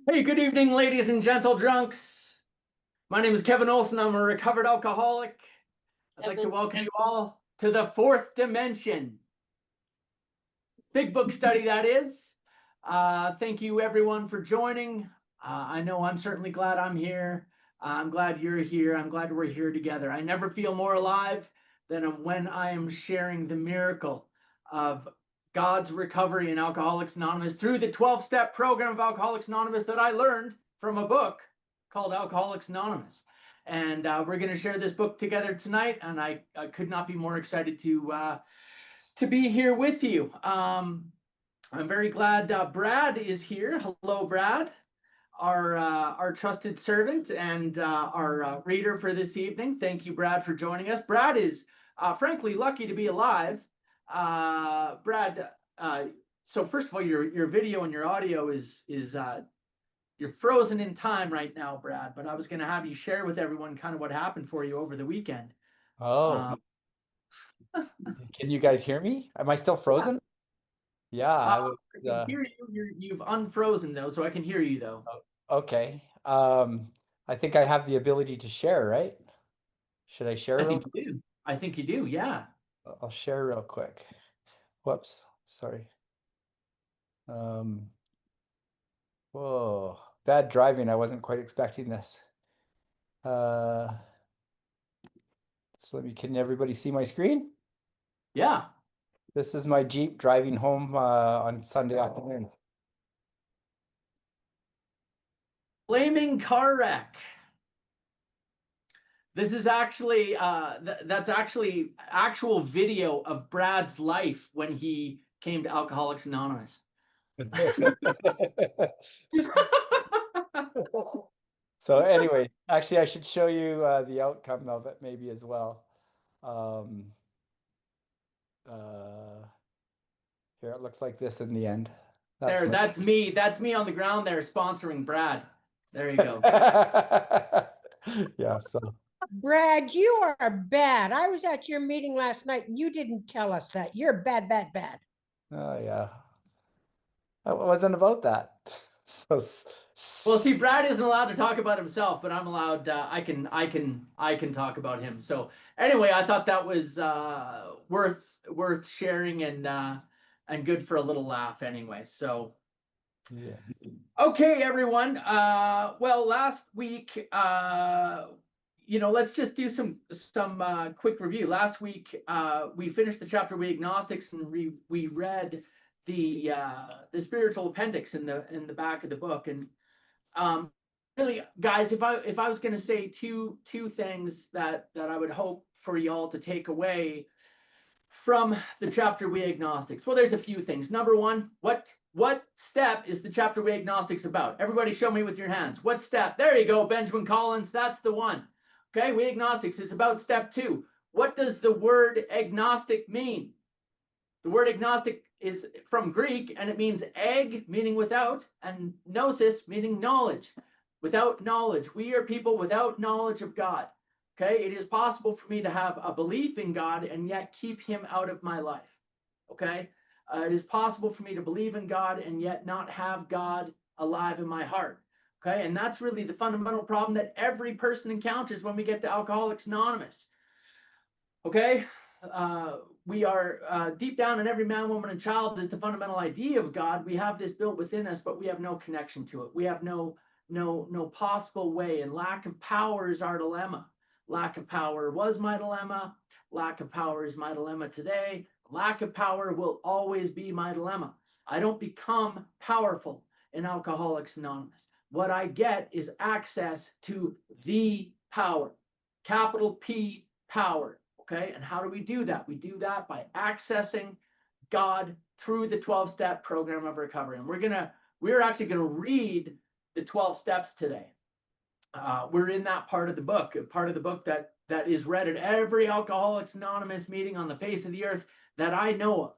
Hey, good evening, ladies and gentle drunks. My name is Kevin Olson. I'm a recovered alcoholic. I'd like to welcome you all to the fourth dimension. Big book study, that is. Thank you, everyone, for joining. I know I'm certainly glad I'm here. I'm glad you're here. I'm glad we're here together. I never feel more alive than when I am sharing the miracle of God's recovery in Alcoholics Anonymous through the 12-step program of Alcoholics Anonymous that I learned from a book called Alcoholics Anonymous. And we're going to share this book together tonight, and I could not be more excited to be here with you. I'm very glad Brad is here. Hello, Brad, our trusted servant and our reader for this evening. Thank you, Brad, for joining us. Brad is frankly lucky to be alive. Brad, so first of all, your video and your audio is you're frozen in time right now, Brad. But I was going to have you share with everyone kind of what happened for you over the weekend. Oh, can you guys hear me? Am I still frozen? Yeah, I can hear you. You've unfrozen though, so I can hear you though. Okay. I think I have the ability to share, right? Should I share? I think you do. I think you do. Yeah. I'll share real quick. Whoops, sorry. Whoa, bad driving. I wasn't quite expecting this. So can everybody see my screen? Yeah. This is my Jeep driving home on Sunday afternoon. Flaming car wreck. This is actually that's actually actual video of Brad's life when he came to Alcoholics Anonymous. So anyway, actually, I should show you the outcome of it maybe as well. Here it looks like this in the end. That's me. That's me on the ground there sponsoring Brad. There you go. Yeah, so. Brad, you are bad. I was at your meeting last night and you didn't tell us that. You're bad, bad, bad. Oh, yeah. It wasn't about that. So. Well, see, Brad isn't allowed to talk about himself, but I'm allowed. I can talk about him. So anyway, I thought that was worth sharing and good for a little laugh anyway. So yeah. Okay, everyone. Well, last week, let's just do some quick review. Last week, we finished the chapter We Agnostics, and we read the spiritual appendix in the back of the book. And really, guys, if I was going to say two things that I would hope for y'all to take away from the chapter We Agnostics, well, there's a few things. Number one, what step is the chapter We Agnostics about? Everybody show me with your hands. What step? There you go, Benjamin Collins. That's the one. Okay, We Agnostics is about step 2. What does the word agnostic mean? The word agnostic is from Greek, and it means ag, meaning without, and gnosis, meaning knowledge. Without knowledge. We are people without knowledge of God. Okay, it is possible for me to have a belief in God and yet keep him out of my life. Okay, it is possible for me to believe in God and yet not have God alive in my heart. Okay, and that's really the fundamental problem that every person encounters when we get to Alcoholics Anonymous. Okay, we are deep down in every man, woman, and child is the fundamental idea of God. We have this built within us, but we have no connection to it. We have no possible way, and lack of power is our dilemma. Lack of power was my dilemma. Lack of power is my dilemma today. Lack of power will always be my dilemma. I don't become powerful in Alcoholics Anonymous. What I get is access to the power, capital P power. Okay, and how do we do that? We do that by accessing God through the 12-step program of recovery. And we're actually gonna read the 12 steps today. We're in that part of the book that is read at every Alcoholics Anonymous meeting on the face of the earth that I know of.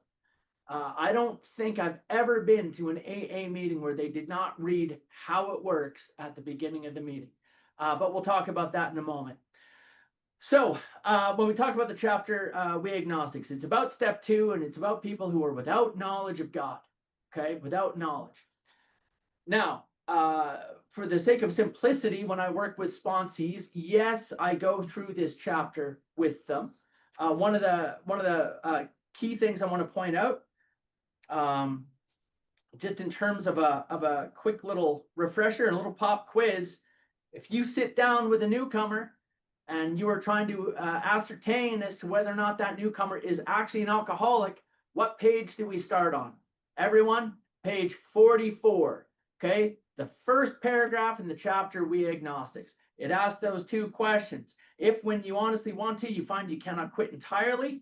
I don't think I've ever been to an AA meeting where they did not read how it works at the beginning of the meeting. But we'll talk about that in a moment. So when we talk about the chapter We Agnostics, it's about step 2, and it's about people who are without knowledge of God. okay, without knowledge. Now, for the sake of simplicity, when I work with sponsees, yes, I go through this chapter with them. One of the key things I want to point out, just in terms of a quick little refresher and a little pop quiz, if you sit down with a newcomer and you are trying to ascertain as to whether or not that newcomer is actually an alcoholic, what page do we start on? Everyone, page 44. Okay, the first paragraph in the chapter, We Agnostics. It asks those two questions. If when you honestly want to, you find you cannot quit entirely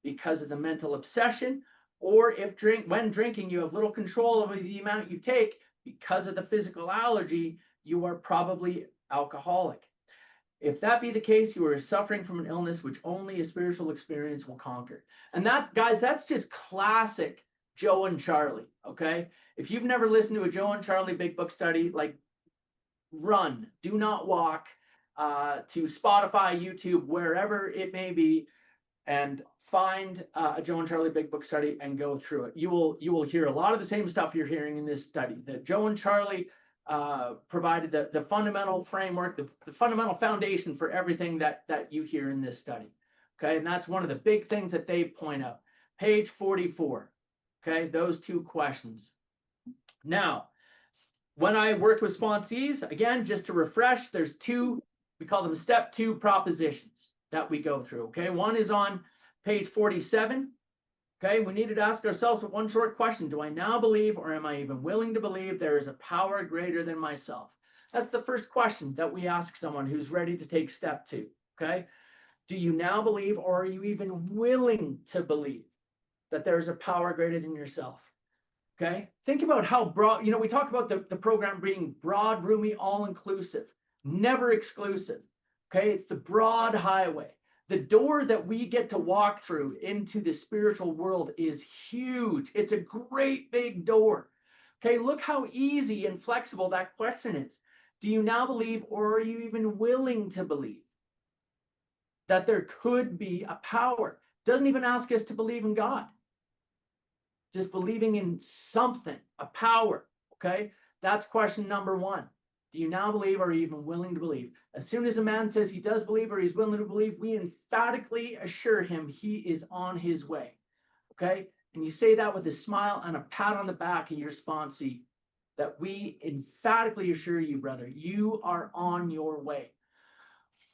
because of the mental obsession, or if when drinking, you have little control over the amount you take because of the physical allergy, you are probably alcoholic. If that be the case, you are suffering from an illness which only a spiritual experience will conquer. And that, guys, that's just classic Joe and Charlie, okay? If you've never listened to a Joe and Charlie Big Book study, like, run, do not walk to Spotify, YouTube, wherever it may be, and find a Joe and Charlie Big Book study and go through it. You will hear a lot of the same stuff you're hearing in this study. That Joe and Charlie provided the fundamental framework, the fundamental foundation for everything that you hear in this study. Okay, and that's one of the big things that they point out. Page 44. Okay, those two questions. Now, when I worked with sponsees, again, just to refresh, there's two, we call them step 2 propositions that we go through. Okay, one is on page 47. Okay, we needed to ask ourselves one short question. Do I now believe, or am I even willing to believe, there is a power greater than myself? That's the first question that we ask someone who's ready to take step 2. Okay, do you now believe, or are you even willing to believe that there is a power greater than yourself? Okay, think about how broad, we talk about the program being broad, roomy, all-inclusive, never exclusive. Okay, it's the broad highway. The door that we get to walk through into the spiritual world is huge. It's a great big door. Okay, look how easy and flexible that question is. Do you now believe, or are you even willing to believe that there could be a power? Doesn't even ask us to believe in God. Just believing in something, a power, okay? That's question number 1. Do you now believe, or are you even willing to believe? As soon as a man says he does believe or he's willing to believe, we emphatically assure him he is on his way, okay? And you say that with a smile and a pat on the back of your sponsee, that we emphatically assure you, brother, you are on your way.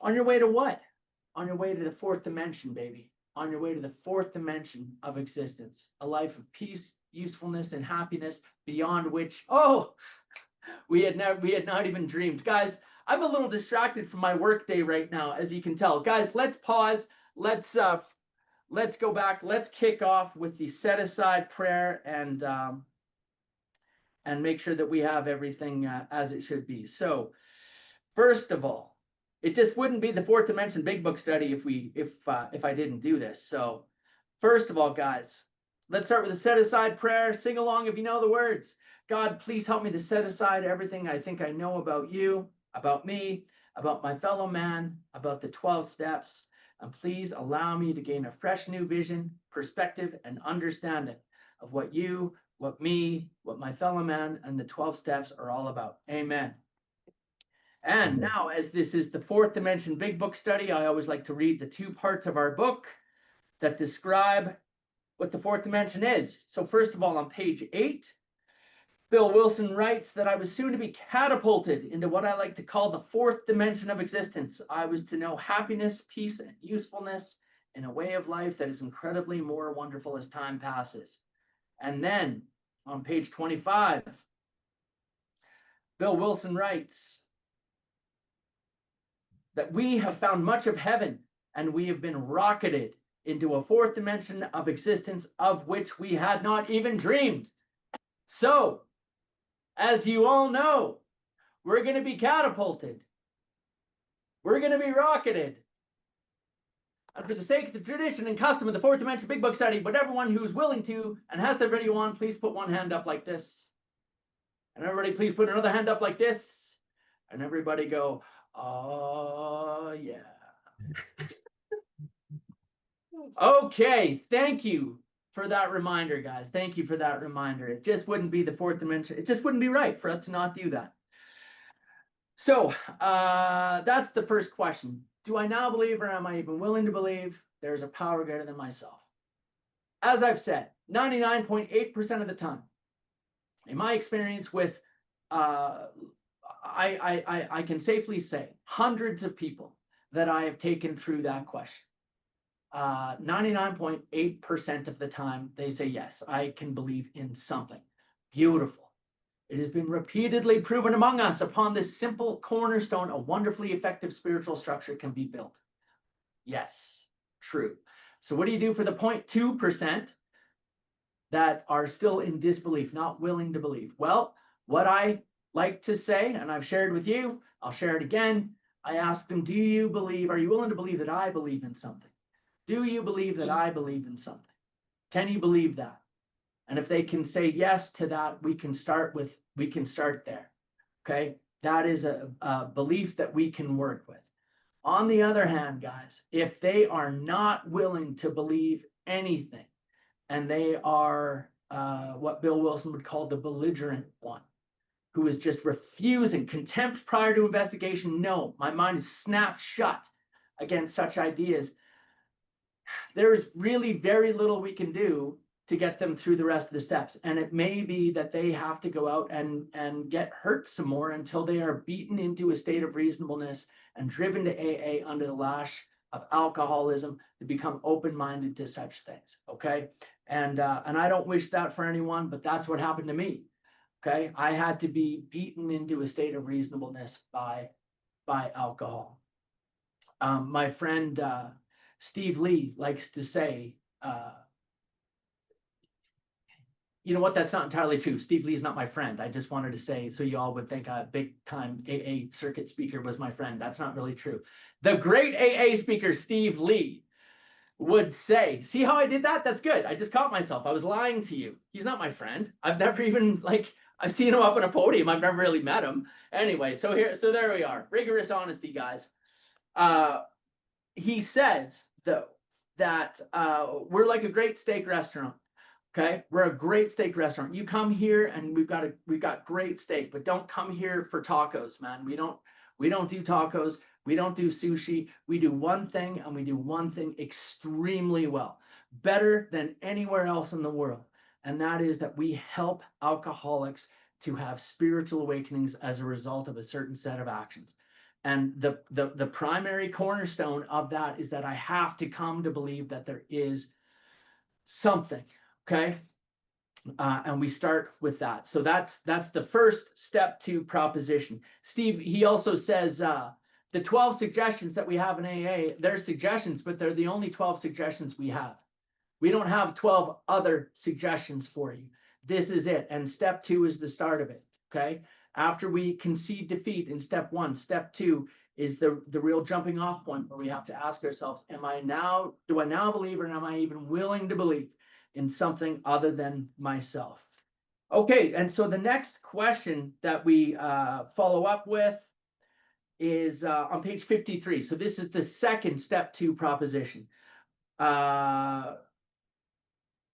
On your way to what? On your way to the 4th dimension, baby. On your way to the 4th dimension of existence, a life of peace, usefulness, and happiness beyond which, we had not even dreamed. Guys, I'm a little distracted from my work day right now, as you can tell. Guys, let's pause. Let's go back. Let's kick off with the set aside prayer and make sure that we have everything as it should be. So, first of all, it just wouldn't be the 4th dimension Big Book study if I didn't do this. So, first of all, guys, let's start with a set aside prayer. Sing along if you know the words. God, please help me to set aside everything I think I know about you, about me, about my fellow man, about the 12 steps. And please allow me to gain a fresh new vision, perspective, and understanding of what you, what me, what my fellow man, and the 12 steps are all about. Amen. And now, as this is the 4th dimension Big Book study, I always like to read the 2 parts of our book that describe what the 4th dimension is. So first of all, on page 8, Bill Wilson writes that I was soon to be catapulted into what I like to call the 4th dimension of existence. I was to know happiness, peace, and usefulness in a way of life that is incredibly more wonderful as time passes. And then on page 25, Bill Wilson writes that we have found much of heaven and we have been rocketed into a 4th dimension of existence of which we had not even dreamed. So, as you all know, we're going to be catapulted. We're going to be rocketed. And for the sake of the tradition and custom of the 4th dimension Big Book study, but everyone who's willing to and has their video on, please put one hand up like this. And everybody please put another hand up like this. And everybody go, oh, yeah. Okay, thank you. for that reminder, guys. Thank you for that reminder. It just wouldn't be the fourth dimension. It just wouldn't be right for us to not do that. So that's the first question. Do I now believe, or am I even willing to believe there's a power greater than myself? As I've said, 99.8% of the time, in my experience with, I can safely say hundreds of people that I have taken through that question. 99.8% of the time, they say, yes, I can believe in something. Beautiful. It has been repeatedly proven among us upon this simple cornerstone, a wonderfully effective spiritual structure can be built. Yes, true. So what do you do for the 0.2% that are still in disbelief, not willing to believe? Well, what I like to say, and I've shared with you, I'll share it again. I ask them, do you believe, are you willing to believe that I believe in something? Do you believe that I believe in something? Can you believe that? And if they can say yes to that, we can start there. Okay. That is a belief that we can work with. On the other hand, guys, if they are not willing to believe anything, and they are what Bill Wilson would call the belligerent one, who is just refusing, contempt prior to investigation, no, my mind is snapped shut against such ideas, there is really very little we can do to get them through the rest of the steps. And it may be that they have to go out and get hurt some more until they are beaten into a state of reasonableness and driven to AA under the lash of alcoholism to become open-minded to such things. Okay. And I don't wish that for anyone, but that's what happened to me. Okay. I had to be beaten into a state of reasonableness by alcohol. My friend, Steve Lee likes to say, you know what, that's not entirely true. Steve Lee is not my friend. I just wanted to say, so you all would think a big time AA circuit speaker was my friend. That's not really true. The great AA speaker, Steve Lee, would say, see how I did that? That's good. I just caught myself. I was lying to you. He's not my friend. I've never even, I've seen him up on a podium. I've never really met him. Anyway, so there we are. Rigorous honesty, guys. He says, though, that we're like a great steak restaurant. Okay, we're a great steak restaurant. You come here and we've got great steak, but don't come here for tacos, man. We don't do tacos. We don't do sushi. We do one thing, and we do one thing extremely well, better than anywhere else in the world. And that is that we help alcoholics to have spiritual awakenings as a result of a certain set of actions. And the primary cornerstone of that is that I have to come to believe that there is something. Okay. And we start with that. So that's the first step to proposition. Steve, he also says the 12 suggestions that we have in AA, they're suggestions, but they're the only 12 suggestions we have. We don't have 12 other suggestions for you. This is it. And step 2 is the start of it. Okay. After we concede defeat in step 1, step 2 is the real jumping off point where we have to ask ourselves, do I now believe, or am I even willing to believe in something other than myself? Okay, and so the next question that we follow up with is on page 53. So this is the second step 2 proposition.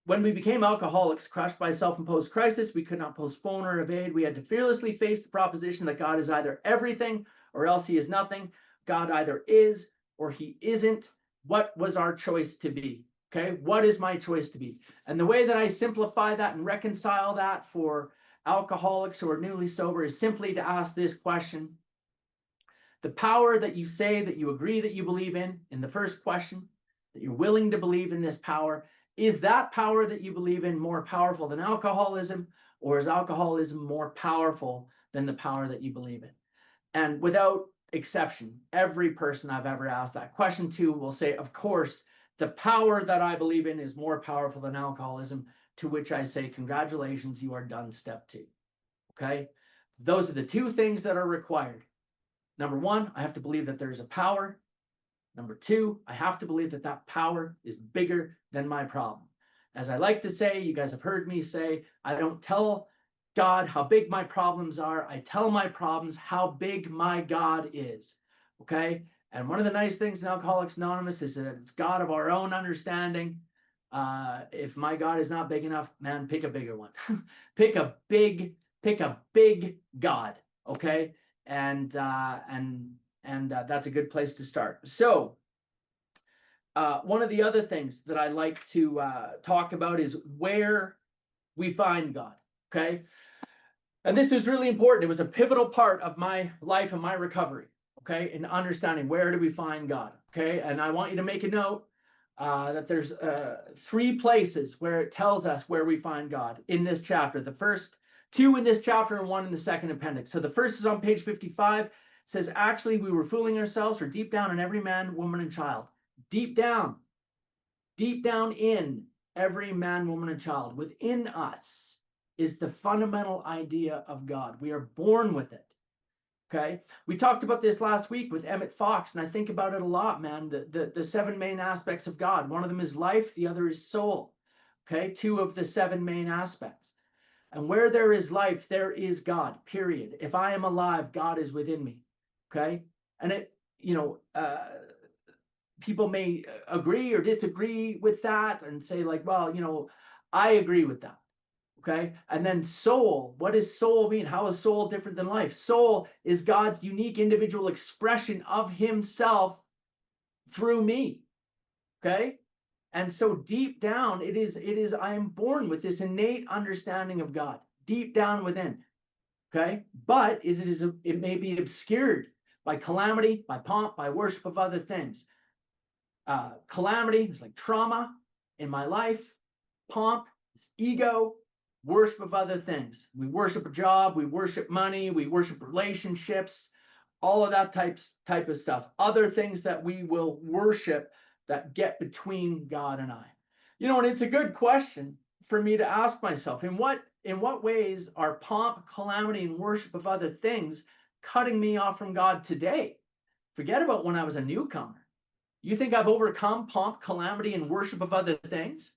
When we became alcoholics, crushed by self-imposed crisis, we could not postpone or evade. We had to fearlessly face the proposition that God is either everything or else he is nothing. God either is or he isn't. What was our choice to be? Okay, what is my choice to be? And the way that I simplify that and reconcile that for alcoholics who are newly sober is simply to ask this question. The power that you say that you agree that you believe in the first question, that you're willing to believe in this power, is that power that you believe in more powerful than alcoholism, or is alcoholism more powerful than the power that you believe in? And without exception, every person I've ever asked that question to will say, of course, the power that I believe in is more powerful than alcoholism, to which I say, congratulations, you are done step 2. Okay? Those are the 2 things that are required. Number 1, I have to believe that there's a power. Number 2, I have to believe that that power is bigger than my problem. As I like to say, you guys have heard me say, I don't tell God how big my problems are. I tell my problems how big my God is. Okay? And one of the nice things in Alcoholics Anonymous is that it's God of our own understanding. If my God is not big enough, man, pick a bigger one. pick a big God. Okay. And that's a good place to start. So one of the other things that I like to talk about is where we find God. Okay. And this is really important. It was a pivotal part of my life and my recovery. Okay. In understanding where do we find God. Okay. And I want you to make a note that there's 3 places where it tells us where we find God in this chapter. The first 2 in this chapter and 1 in the second appendix. So the first is on page 55. It says, actually, we were fooling ourselves, or deep down in every man, woman, and child. Deep down in every man, woman, and child, within us is the fundamental idea of God. We are born with it. Okay. We talked about this last week with Emmett Fox, and I think about it a lot, man. The 7 main aspects of God. One of them is life, the other is soul. Okay. 2 of the 7 main aspects. And where there is life, there is God, period. If I am alive, God is within me. Okay. And it, people may agree or disagree with that and say, like, well, I agree with that. Okay. And then soul, what does soul mean? How is soul different than life? Soul is God's unique individual expression of himself through me. Okay. And so deep down, it is, I am born with this innate understanding of God deep down within. Okay. But it may be obscured by calamity, by pomp, by worship of other things. Calamity is like trauma in my life. Pomp is ego. Worship of other things. We worship a job, we worship money, we worship relationships, all of that type of stuff. Other things that we will worship that get between God and I. And it's a good question for me to ask myself. In what ways are pomp, calamity, and worship of other things cutting me off from God today? Forget about when I was a newcomer. You think I've overcome pomp, calamity, and worship of other things?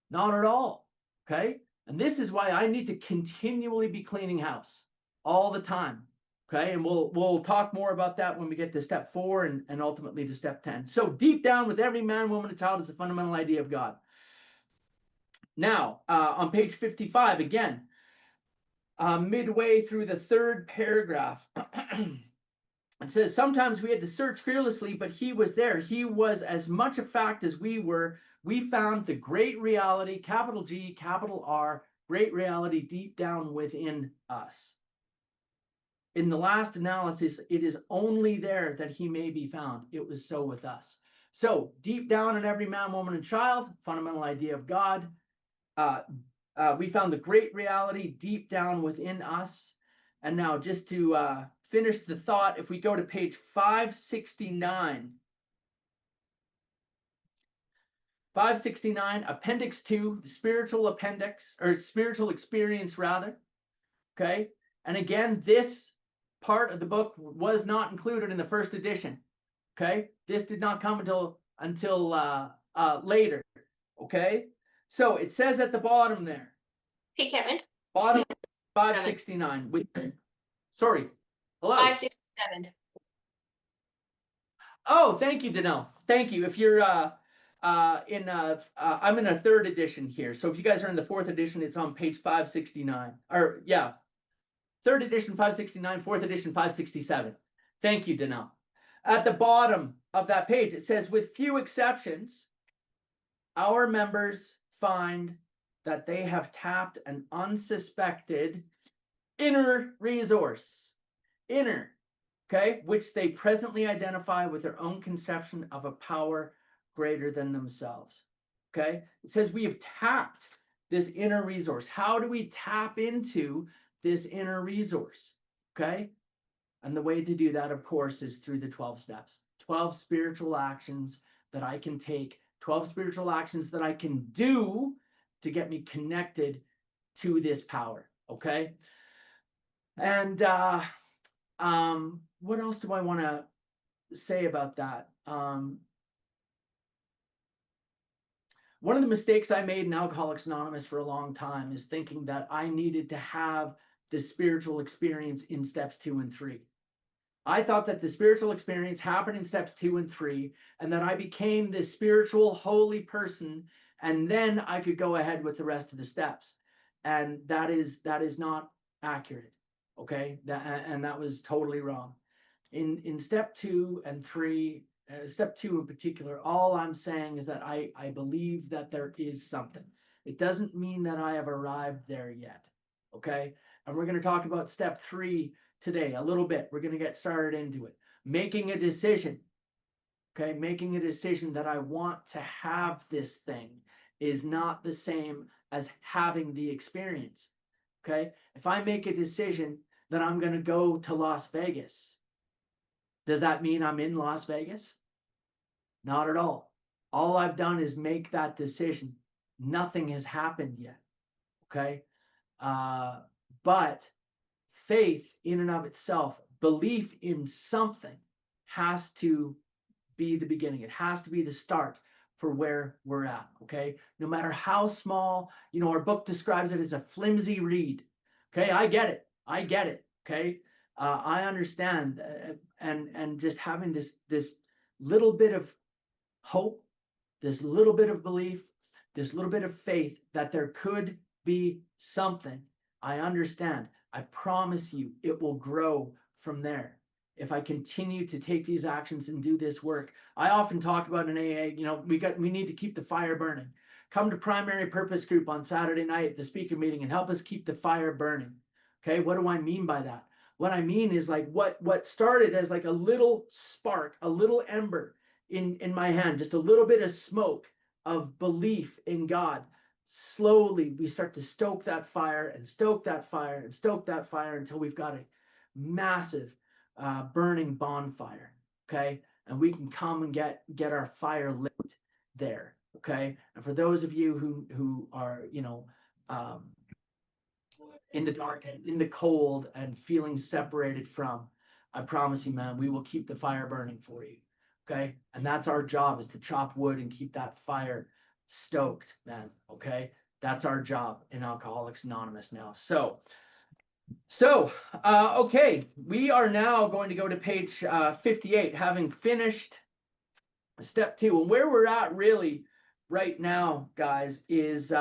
Not at all. Okay. And this is why I need to continually be cleaning house all the time. Okay. And we'll talk more about that when we get to step 4 and ultimately to step 10. So deep down with every man, woman, and child is the fundamental idea of God. Now, on page 55, again, midway through the 3rd paragraph, it says, sometimes we had to search fearlessly, but he was there. He was as much a fact as we were. We found the great reality, capital G, capital R, great reality deep down within us. In the last analysis, it is only there that he may be found. It was so with us. So deep down in every man, woman, and child, fundamental idea of God. We found the great reality deep down within us. And now just to finish the thought, if we go to page 569, 569, appendix 2, spiritual appendix, or spiritual experience rather. Okay. And again, this part of the book was not included in the first edition. Okay. This did not come until later. Okay. So it says at the bottom there. Hey, Kevin. Bottom 569. Sorry. Hello. 567. Oh, thank you, Danelle. Thank you. If you're I'm in a 3rd edition here. So if you guys are in the 4th edition, it's on page 569. Or yeah, 3rd edition 569, 4th edition 567. Thank you, Danelle. At the bottom of that page, it says, with few exceptions, our members find that they have tapped an unsuspected inner resource. Inner, okay, which they presently identify with their own conception of a power greater than themselves. Okay, it says we have tapped this inner resource. How do we tap into this inner resource? Okay, and the way to do that, of course, is through the 12 steps, 12 spiritual actions that I can take, 12 spiritual actions that I can do to get me connected to this power. Okay, and what else do I want to say about that? One of the mistakes I made in Alcoholics Anonymous for a long time is thinking that I needed to have the spiritual experience in steps 2 and 3. I thought that the spiritual experience happened in steps 2 and 3, and that I became this spiritual holy person and then I could go ahead with the rest of the steps. And that is not accurate. Okay, that was totally wrong. In step 2 and 3, step 2 in particular, all I'm saying is that I believe that there is something. It doesn't mean that I have arrived there yet. Okay, and we're going to talk about step 3 today a little bit. We're going to get started into it. Making a decision. Okay, making a decision that I want to have this thing is not the same as having the experience. Okay, if I make a decision that I'm going to go to Las Vegas, does that mean I'm in Las Vegas? Not at all. All I've done is make that decision. Nothing has happened yet. Okay, but faith in and of itself, belief in something, has to be the beginning. It has to be the start for where we're at. Okay, no matter how small, our book describes it as a flimsy reed. Okay, I get it. Okay, I understand, and just having this little bit of hope, this little bit of belief, this little bit of faith that there could be something. I understand. I promise you, it will grow from there. If I continue to take these actions and do this work, I often talk about in AA, we need to keep the fire burning. Come to primary purpose group on Saturday night at the speaker meeting and help us keep the fire burning. Okay, what do I mean by that? What I mean is like what started as like a little spark, a little ember in my hand, just a little bit of smoke of belief in God. Slowly we start to stoke that fire and stoke that fire and stoke that fire until we've got a massive burning bonfire. Okay, and we can come and get our fire lit there. Okay, and for those of you who are in the dark and in the cold and feeling separated from, I promise you, man, we will keep the fire burning for you. Okay, and that's our job, is to chop wood and keep that fire stoked, man. Okay, that's our job in Alcoholics Anonymous now. So okay, we are now going to go to page 58, having finished step 2. And where we're at really right now, guys, is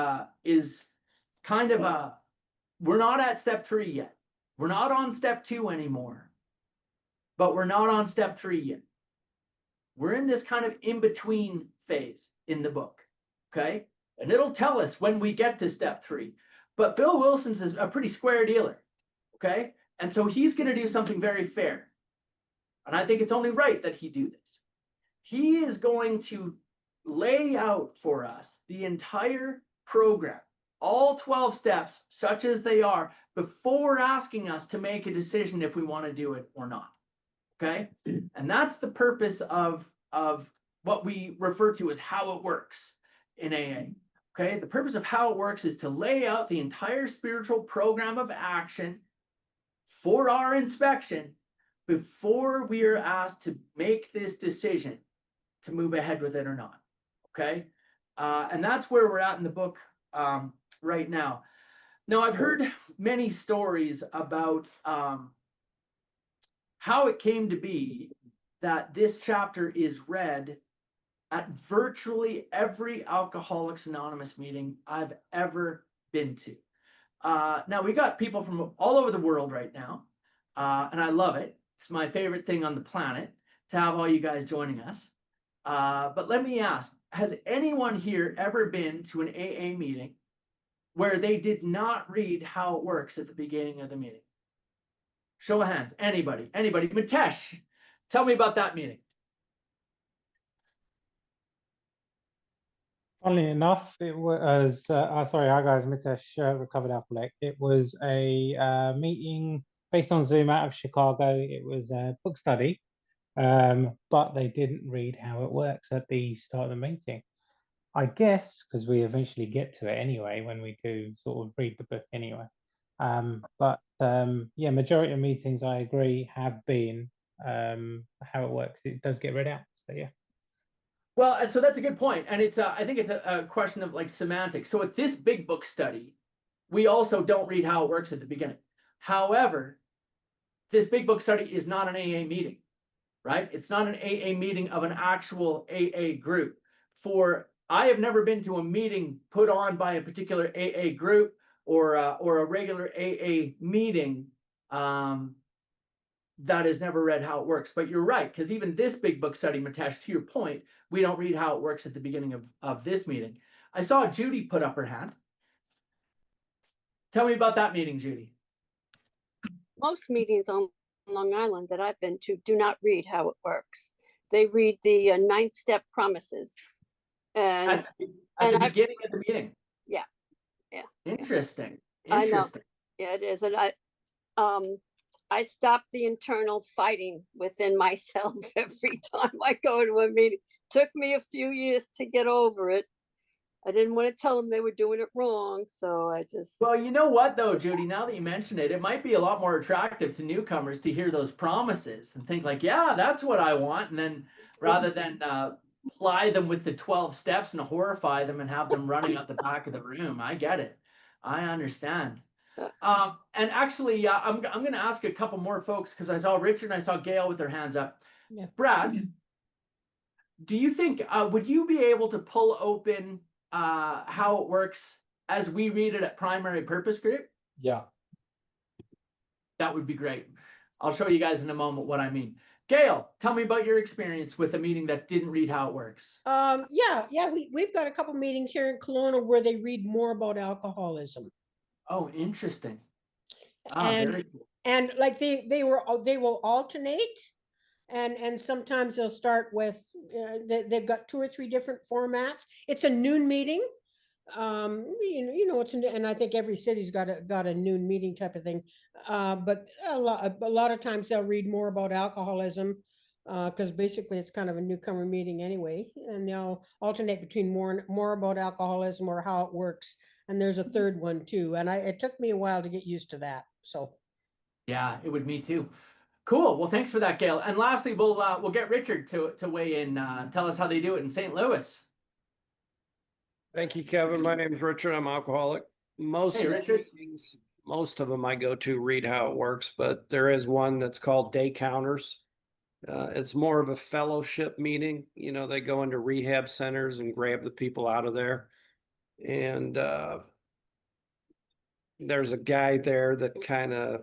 kind of we're not at step 3 yet. We're not on step 2 anymore, but we're not on step 3 yet. We're in this kind of in-between phase in the book. Okay, and it'll tell us when we get to step 3. But Bill Wilson's is a pretty square dealer. Okay, and so he's going to do something very fair. And I think it's only right that he do this. He is going to lay out for us the entire program, all 12 steps, such as they are, before asking us to make a decision if we want to do it or not. Okay, and that's the purpose of what we refer to as how it works in AA. Okay, the purpose of how it works is to lay out the entire spiritual program of action for our inspection before we are asked to make this decision to move ahead with it or not. Okay, and that's where we're at in the book right now. Now, I've heard many stories about how it came to be that this chapter is read at virtually every Alcoholics Anonymous meeting I've ever been to. Now, we got people from all over the world right now, and I love it. It's my favorite thing on the planet to have all you guys joining us. But let me ask, has anyone here ever been to an AA meeting where they did not read how it works at the beginning of the meeting? Show of hands. Anybody? Mitesh, tell me about that meeting. Funnily enough, it was, sorry, hi guys, Mitesh, recovered alcoholic. It was a meeting based on Zoom out of Chicago. It was a book study, but they didn't read how it works at the start of the meeting. I guess because we eventually get to it anyway when we do sort of read the book anyway. Yeah, majority of meetings, I agree, have been how it works. It does get read out, so yeah. Well, and so that's a good point. And it's I think it's a question of like semantics. So at this big book study, we also don't read how it works at the beginning. However, this big book study is not an AA meeting, right? It's not an AA meeting of an actual AA group. For I have never been to a meeting put on by a particular AA group or a regular AA meeting that has never read How It Works. But you're right, because even this big book study, Mitesh, to your point, we don't read How It Works at the beginning of this meeting. I saw Judy put up her hand. Tell me about that meeting, Judy. Most meetings on Long Island that I've been to do not read How It Works. They read the ninth step promises. And At the and I've- beginning of the meeting. Yeah, yeah. Interesting. I know. Interesting. yeah, it is. And I stop the internal fighting within myself every time I go to a meeting. Took me a few years to get over it. I didn't want to tell them they were doing it wrong, so I just. Well, you know what though, Judy, now that you mention it, it might be a lot more attractive to newcomers to hear those promises and think like, yeah, that's what I want. And then rather than ply them with the 12 steps and horrify them and have them running out the back of the room. I get it. I understand. And actually, I'm going to ask a couple more folks because I saw Richard and I saw Gail with their hands up. Yeah. Brad, do you think, would you be able to pull open How It Works as we read it at Primary Purpose Group? Yeah. That would be great. I'll show you guys in a moment what I mean. Gail, tell me about your experience with a meeting that didn't read How It Works. We've got a couple meetings here in Kelowna where they read more about alcoholism. Oh, interesting. And very cool. and like they will alternate, and sometimes they'll start with they've got 2 or 3 different formats. It's a noon meeting. And I think every city's got a noon meeting type of thing. But a lot of times they'll read more about alcoholism, because basically it's kind of a newcomer meeting anyway, and they'll alternate between more about alcoholism or How It Works. And there's a third one too. And it took me a while to get used to that. So. Yeah, it would me too. Cool. Well, thanks for that, Gail. And lastly, we'll get Richard to weigh in, tell us how they do it in St. Louis. Thank you, Kevin. My name is Richard. I'm alcoholic. Most Hey, of the Richard. meetings, most of them I go to read How It Works, but there is one that's called Day Counters. It's more of a fellowship meeting. You know, they go into rehab centers and grab the people out of there. And there's a guy there that kind of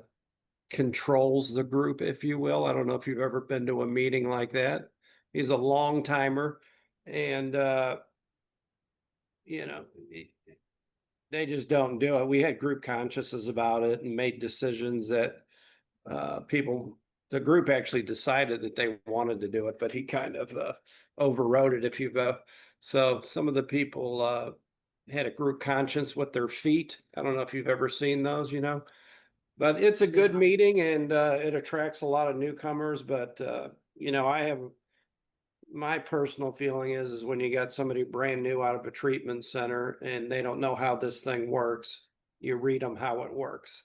controls the group, if you will. I don't know if you've ever been to a meeting like that. He's a long timer, and they just don't do it. We had group consciences about it and made decisions that the group actually decided that they wanted to do it, but he kind of overrode it, if you will. So some of the people had a group conscience with their feet. I don't know if you've ever seen those, but it's a good meeting, and it attracts a lot of newcomers. But, I have my personal feeling is when you got somebody brand new out of a treatment center and they don't know how this thing works, you read them How It Works.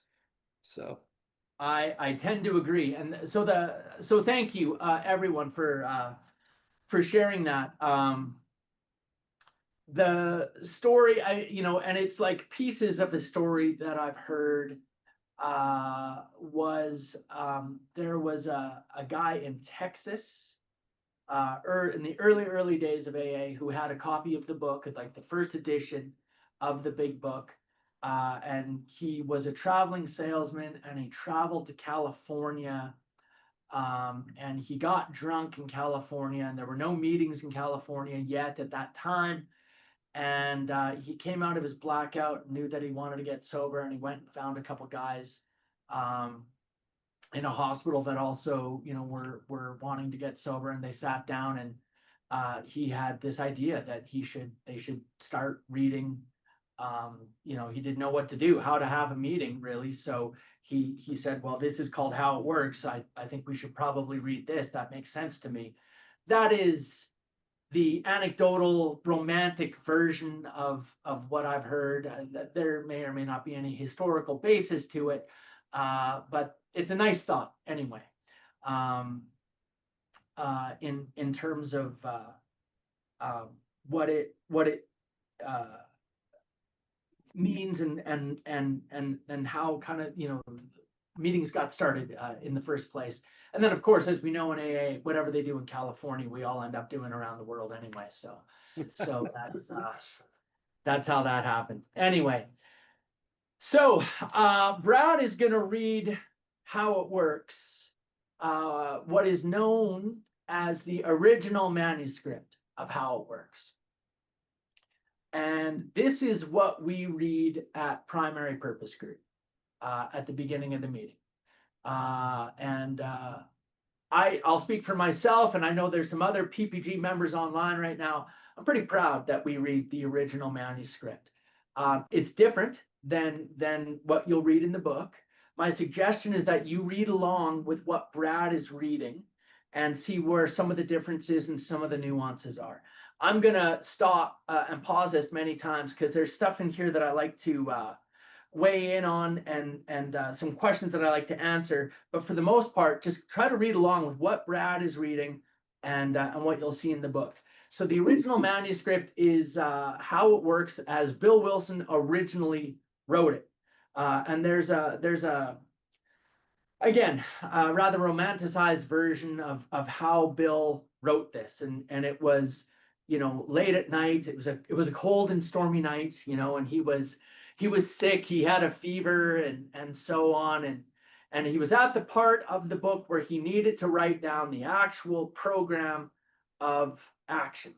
So I tend to agree. And so thank you, everyone, for sharing that. The story, and it's like pieces of the story that I've heard was there was a guy in Texas in the early days of AA who had a copy of the book, like the first edition of the big book. And he was a traveling salesman, and he traveled to California, and he got drunk in California, and there were no meetings in California yet at that time. And he came out of his blackout, knew that he wanted to get sober, and he went and found a couple guys in a hospital that also, were wanting to get sober, and they sat down, and he had this idea that they should start reading. He didn't know what to do, how to have a meeting really. So he said, well, this is called How It Works. I think we should probably read this. That makes sense to me. That is the anecdotal romantic version of what I've heard. That there may or may not be any historical basis to it. But it's a nice thought anyway. In terms of what it means and how kind of meetings got started in the first place. And then, of course, as we know in AA, whatever they do in California, we all end up doing around the world anyway. So that's how that happened. Anyway, so Brad is going to read how it works, what is known as the original manuscript of how it works. And this is what we read at Primary Purpose Group at the beginning of the meeting. I'll speak for myself, and I know there's some other PPG members online right now. I'm pretty proud that we read the original manuscript. It's different than what you'll read in the book. My suggestion is that you read along with what Brad is reading and see where some of the differences and some of the nuances are. I'm gonna stop and pause this many times because there's stuff in here that I like to weigh in on and some questions that I like to answer. But for the most part, just try to read along with what Brad is reading and what you'll see in the book. So the original manuscript is how it works as Bill Wilson originally wrote it. And there's a again, a rather romanticized version of how Bill wrote this. And it was, you know, late at night. It was a cold and stormy night, you know, and he was sick. He had a fever and so on. And he was at the part of the book where he needed to write down the actual program of action,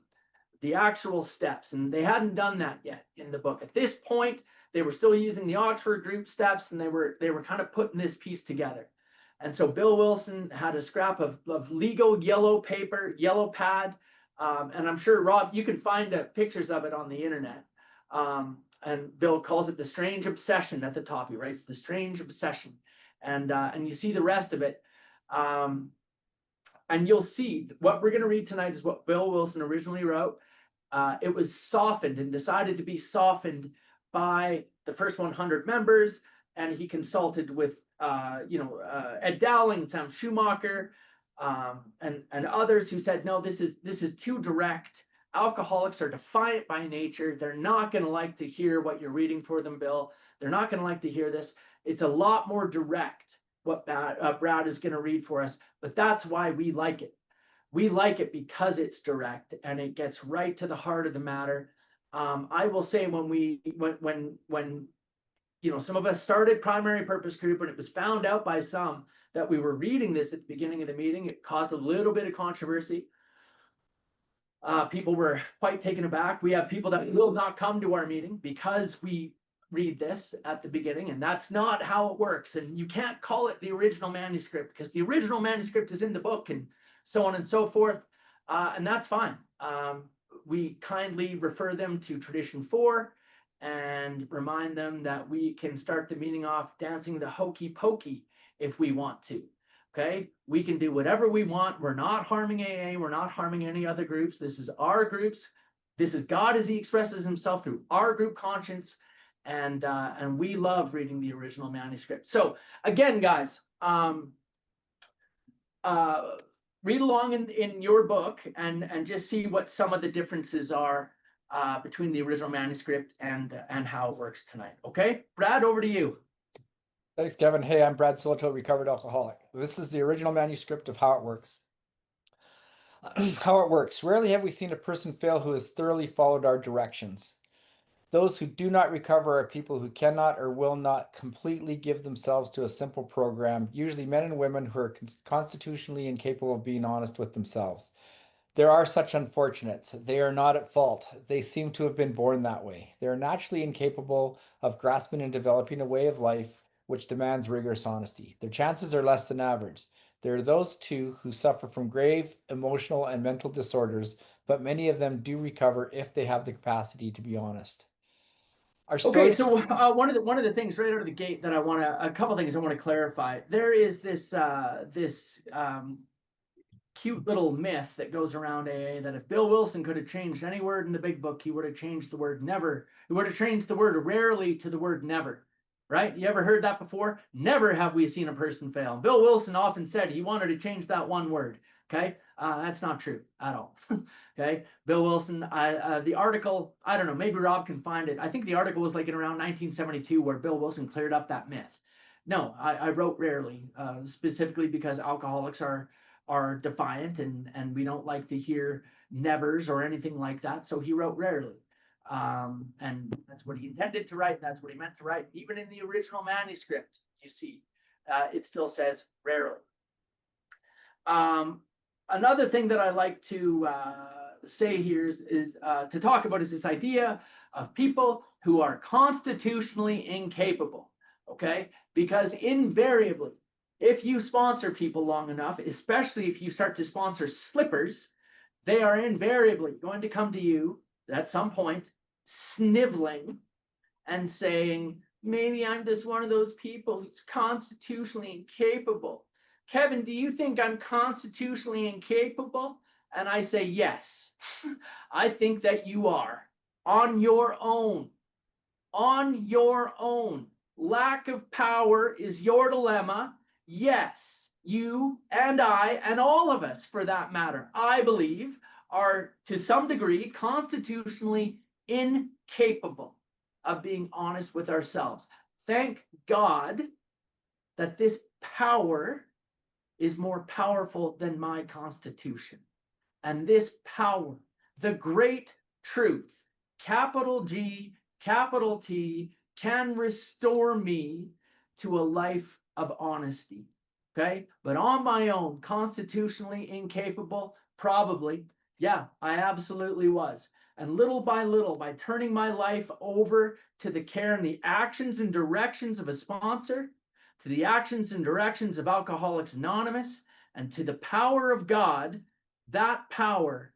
the actual steps. And they hadn't done that yet in the book. At this point, they were still using the Oxford group steps, and they were kind of putting this piece together. And so Bill Wilson had a scrap of legal yellow paper, yellow pad. And I'm sure, Rob, you can find pictures of it on the internet. And Bill calls it the strange obsession at the top. He writes the strange obsession. And you see the rest of it. And you'll see what we're going to read tonight is what Bill Wilson originally wrote. It was softened and decided to be softened by the first 100 members. And he consulted with, Ed Dowling, Sam Schumacher, and others who said, no, this is too direct. Alcoholics are defiant by nature. They're not going to like to hear what you're reading for them, Bill. They're not going to like to hear this. It's a lot more direct what Brad is going to read for us, but that's why we like it. We like it because it's direct and it gets right to the heart of the matter. I will say when some of us started Primary Purpose Group, and it was found out by some that we were reading this at the beginning of the meeting, it caused a little bit of controversy. People were quite taken aback. We have people that will not come to our meeting because we read this at the beginning, and that's not how it works. And you can't call it the original manuscript because the original manuscript is in the book and so on and so forth. And that's fine. We kindly refer them to Tradition 4 and remind them that we can start the meeting off dancing the hokey pokey if we want to. Okay, we can do whatever we want. We're not harming AA. We're not harming any other groups. This is our groups. This is God as he expresses himself through our group conscience. And we love reading the original manuscript. So again, guys, read along in your book and just see what some of the differences are between the original manuscript and how it works tonight. Okay, Brad, over to you. Thanks, Kevin. Hey, I'm Brad Silito, recovered alcoholic. This is the original manuscript of how it works. How it works. Rarely have we seen a person fail who has thoroughly followed our directions. Those who do not recover are people who cannot or will not completely give themselves to a simple program, usually men and women who are constitutionally incapable of being honest with themselves. There are such unfortunates. They are not at fault. They seem to have been born that way. They are naturally incapable of grasping and developing a way of life which demands rigorous honesty. Their chances are less than average. There are those too who suffer from grave emotional and mental disorders, but many of them do recover if they have the capacity to be honest. Okay, so one of the things right out of the gate that a couple things I want to clarify. There is this cute little myth that goes around AA that if Bill Wilson could have changed any word in the big book, he would have changed the word never. He would have changed the word rarely to the word never. Right? You ever heard that before? Never have we seen a person fail. Bill Wilson often said he wanted to change that one word. Okay, that's not true at all. Okay, Bill Wilson, the article, I don't know, maybe Rob can find it. I think the article was like in around 1972 where Bill Wilson cleared up that myth. No, I wrote rarely, specifically because alcoholics are defiant and we don't like to hear nevers or anything like that. So he wrote rarely. And that's what he intended to write. That's what he meant to write. Even in the original manuscript, you see, it still says rarely. Another thing that I like to say here is to talk about is this idea of people who are constitutionally incapable. Okay, because invariably, if you sponsor people long enough, especially if you start to sponsor slippers, they are invariably going to come to you at some point, sniveling and saying, maybe I'm just one of those people who's constitutionally incapable. Kevin, do you think I'm constitutionally incapable? And I say, yes, I think that you are on your own. On your own. Lack of power is your dilemma. Yes, you and I, and all of us for that matter, I believe, are to some degree constitutionally incapable of being honest with ourselves. Thank God that this power is more powerful than my constitution. And this power, the great truth, capital G, capital T, can restore me to a life of honesty. Okay? But on my own, constitutionally incapable, probably. Yeah, I absolutely was. And little by little, by turning my life over to the care and the actions and directions of a sponsor, to the actions and directions of Alcoholics Anonymous, and to the power of God, that power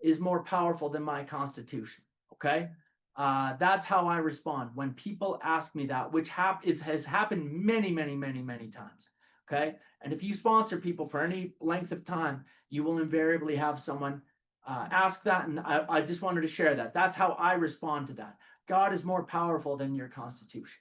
is more powerful than my constitution. Okay? That's how I respond when people ask me that, which has happened many, many, many, many times. Okay? And if you sponsor people for any length of time, you will invariably have someone ask that. And I just wanted to share that. That's how I respond to that. God is more powerful than your constitution.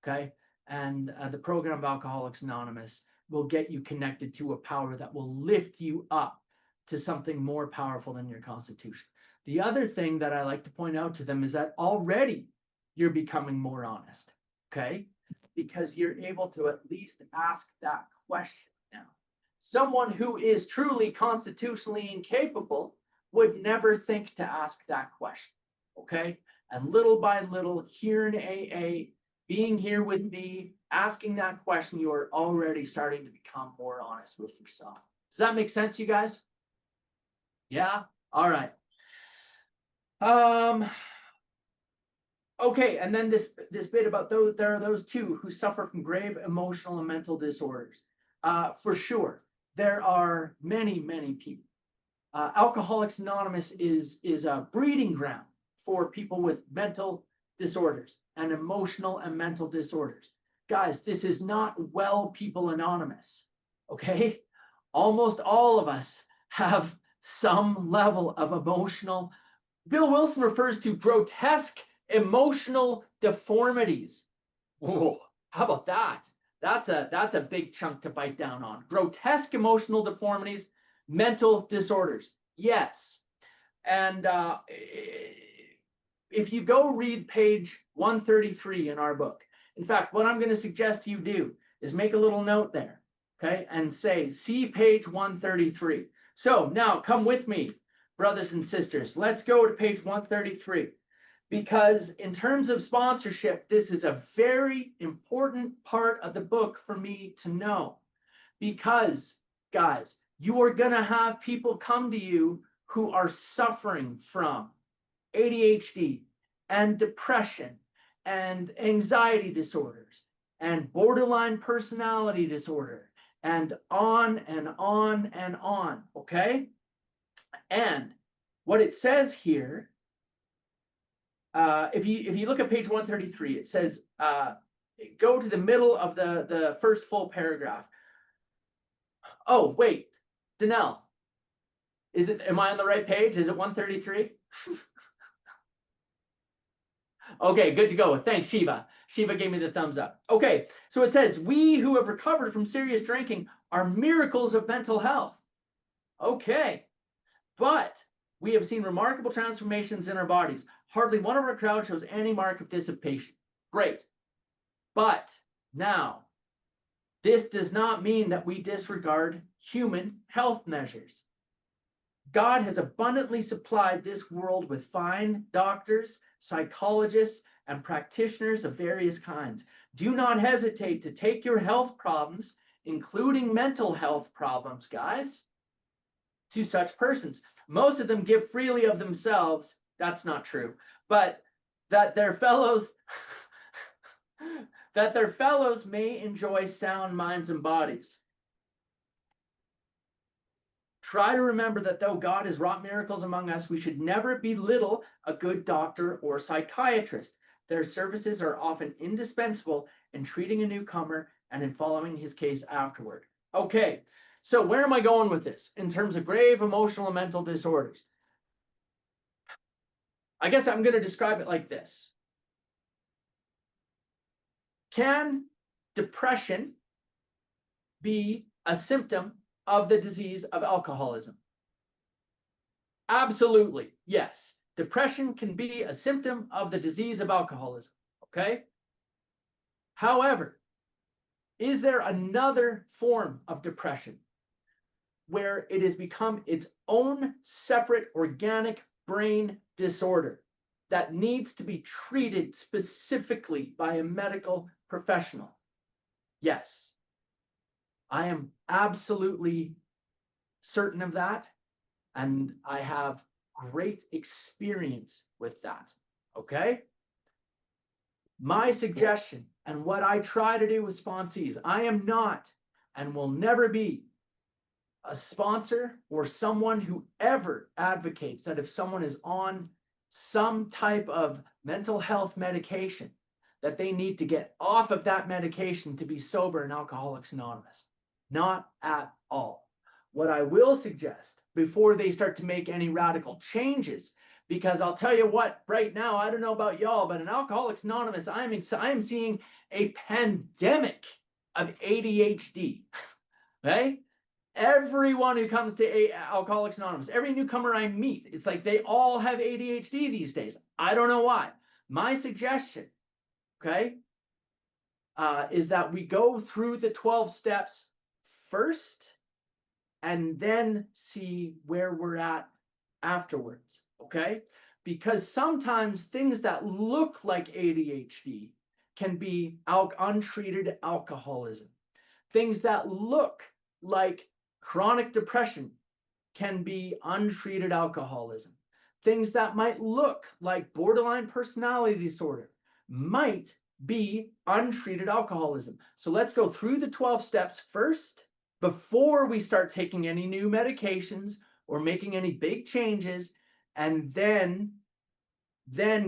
Okay? And the program of Alcoholics Anonymous will get you connected to a power that will lift you up to something more powerful than your constitution. The other thing that I like to point out to them is that already you're becoming more honest, okay? Because you're able to at least ask that question now. Someone who is truly constitutionally incapable would never think to ask that question, okay? And little by little, here in AA, being here with me, asking that question, you are already starting to become more honest with yourself. Does that make sense, you guys? Yeah? All right. Okay, and then this bit about there are those two who suffer from grave emotional and mental disorders. For sure, there are many, many people. Alcoholics Anonymous is a breeding ground for people with mental disorders and emotional and mental disorders. Guys, this is not Well People Anonymous, okay? Almost all of us have some level of emotional. Bill Wilson refers to grotesque emotional deformities. Whoa, how about that? That's a big chunk to bite down on. Grotesque emotional deformities, mental disorders. Yes. And if you go read page 133 in our book, in fact, what I'm going to suggest you do is make a little note there, okay, and say, see page 133. So now come with me, brothers and sisters. Let's go to page 133. Because in terms of sponsorship, this is a very important part of the book for me to know. Because, guys, you are going to have people come to you who are suffering from ADHD and depression and anxiety disorders and borderline personality disorder and on and on and on, okay? And what it says here, if you look at page 133, it says, go to the middle of the first full paragraph. Oh, wait, Danelle, am I on the right page? Is it 133? Okay, good to go. Thanks, Shiva. Shiva gave me the thumbs up. Okay, so it says, we who have recovered from serious drinking are miracles of mental health. Okay, but we have seen remarkable transformations in our bodies. Hardly one of our crowd shows any mark of dissipation. Great. But Now, this does not mean that we disregard human health measures. God has abundantly supplied this world with fine doctors, psychologists, and practitioners of various kinds. Do not hesitate to take your health problems, including mental health problems, guys, to such persons. Most of them give freely of themselves. That's not true, but that their fellows may enjoy sound minds and bodies. Try to remember that though God has wrought miracles among us, we should never belittle a good doctor or psychiatrist. Their services are often indispensable in treating a newcomer and in following his case afterward. Okay, so where am I going with this in terms of grave emotional and mental disorders? I guess I'm going to describe it like this. Can depression be a symptom of the disease of alcoholism? Absolutely, yes. Depression can be a symptom of the disease of alcoholism, okay? However, is there another form of depression where it has become its own separate organic brain disorder that needs to be treated specifically by a medical professional? Yes. I am absolutely certain of that, and I have great experience with that, okay? My suggestion and what I try to do with sponsees, I am not and will never be a sponsor or someone who ever advocates that if someone is on some type of mental health medication, that they need to get off of that medication to be sober in Alcoholics Anonymous. Not at all. What I will suggest before they start to make any radical changes, because I'll tell you what, right now, I don't know about y'all, but in Alcoholics Anonymous, I am seeing a pandemic of ADHD, okay? Everyone who comes to Alcoholics Anonymous, every newcomer I meet, it's like they all have ADHD these days. I don't know why. My suggestion, okay, is that we go through the 12 steps first and then see where we're at afterwards, okay? Because sometimes things that look like ADHD can be untreated alcoholism. Things that look like chronic depression can be untreated alcoholism. Things that might look like borderline personality disorder might be untreated alcoholism. So let's go through the 12 steps first before we start taking any new medications or making any big changes, and then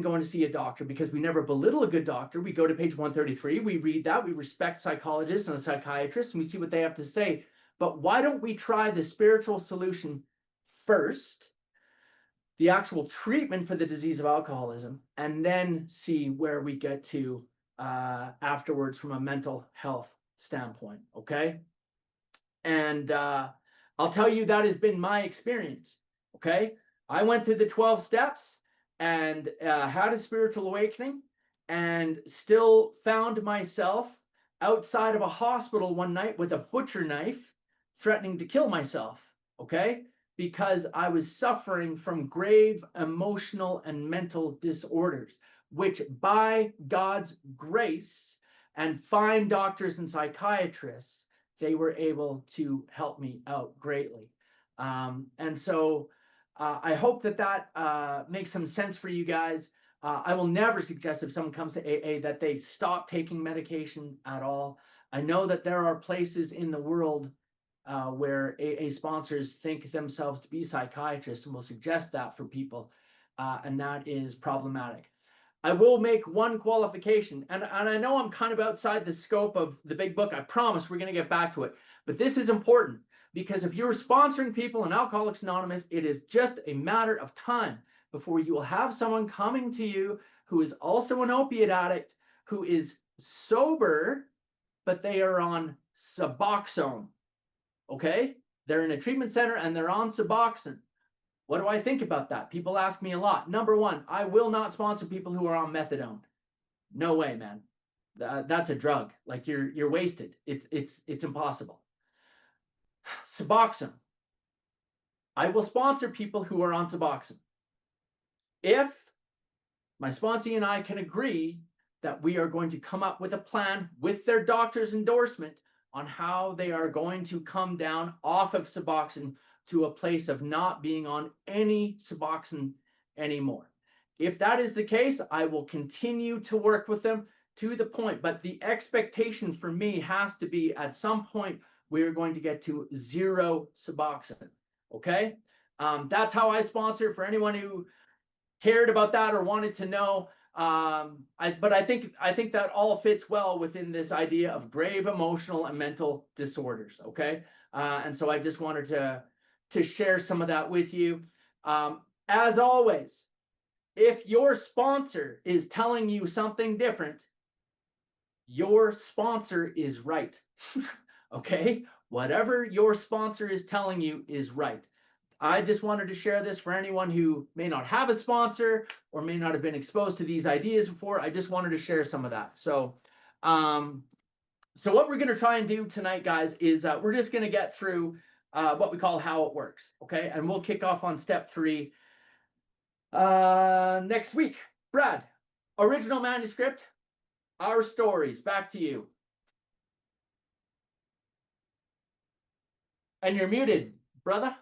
going to see a doctor, because we never belittle a good doctor. We go to page 133, we read that, we respect psychologists and psychiatrists, and we see what they have to say. But why don't we try the spiritual solution first, the actual treatment for the disease of alcoholism, and then see where we get to afterwards from a mental health standpoint, okay? And I'll tell you, that has been my experience, okay? I went through the 12 steps and had a spiritual awakening, and still found myself outside of a hospital one night with a butcher knife, threatening to kill myself, okay? Because I was suffering from grave emotional and mental disorders, which by God's grace and fine doctors and psychiatrists, they were able to help me out greatly. And so I hope that makes some sense for you guys. I will never suggest if someone comes to AA that they stop taking medication at all. I know that there are places in the world where AA sponsors think themselves to be psychiatrists and will suggest that for people, and that is problematic. I will make one qualification, and I know I'm kind of outside the scope of the big book. I promise we're going to get back to it, but this is important, because if you're sponsoring people in Alcoholics Anonymous, it is just a matter of time before you will have someone coming to you who is also an opiate addict, who is sober, but they are on Suboxone. Okay? They're in a treatment center and they're on Suboxone. What do I think about that? People ask me a lot. Number one, I will not sponsor people who are on methadone. No way, man. That's a drug. Like you're wasted. It's impossible. Suboxone. I will sponsor people who are on Suboxone if my sponsee and I can agree that we are going to come up with a plan with their doctor's endorsement on how they are going to come down off of Suboxone to a place of not being on any Suboxone anymore. If that is the case, I will continue to work with them to the point, but the expectation for me has to be at some point we are going to get to 0 Suboxone. Okay, that's how I sponsor. For anyone who cared about that or wanted to know, but I think that all fits well within this idea of grave emotional and mental disorders. Okay, and so I just wanted to share some of that with you. As always, if your sponsor is telling you something different, your sponsor is right. Okay, whatever your sponsor is telling you is right. I just wanted to share this for anyone who may not have a sponsor or may not have been exposed to these ideas before. I just wanted to share some of that. So what we're going to try and do tonight, guys, is we're just going to get through what we call how it works. Okay, and we'll kick off on step 3 next week. Brad, original manuscript, our stories, back to you. And you're muted, brother.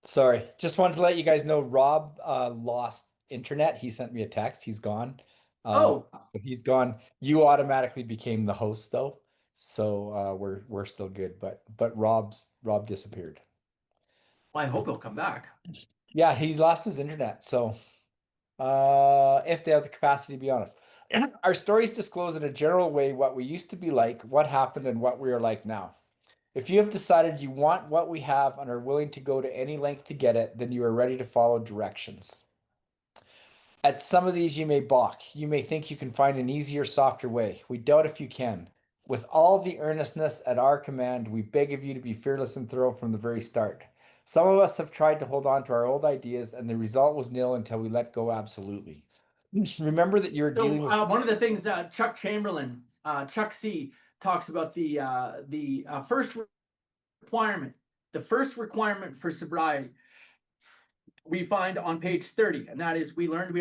Sorry, just wanted to let you guys know Rob lost internet. He sent me a text. He's gone. Oh, He's gone. You automatically became the host though, so we're still good. But Rob disappeared. I hope he'll come back. Yeah, he lost his internet. So if they have the capacity to be honest. Our stories disclose in a general way what we used to be like, what happened, and what we are like now. If you have decided you want what we have and are willing to go to any length to get it, then you are ready to follow directions. At some of these you may balk. You may think you can find an easier, softer way. We doubt if you can. With all the earnestness at our command, we beg of you to be fearless and thorough from the very start. Some of us have tried to hold on to our old ideas, and the result was nil until we let go absolutely. Remember that you're dealing with one of the things Chuck Chamberlain, Chuck C, talks about the first requirement. The first requirement for sobriety we find on page 30, and that is we learned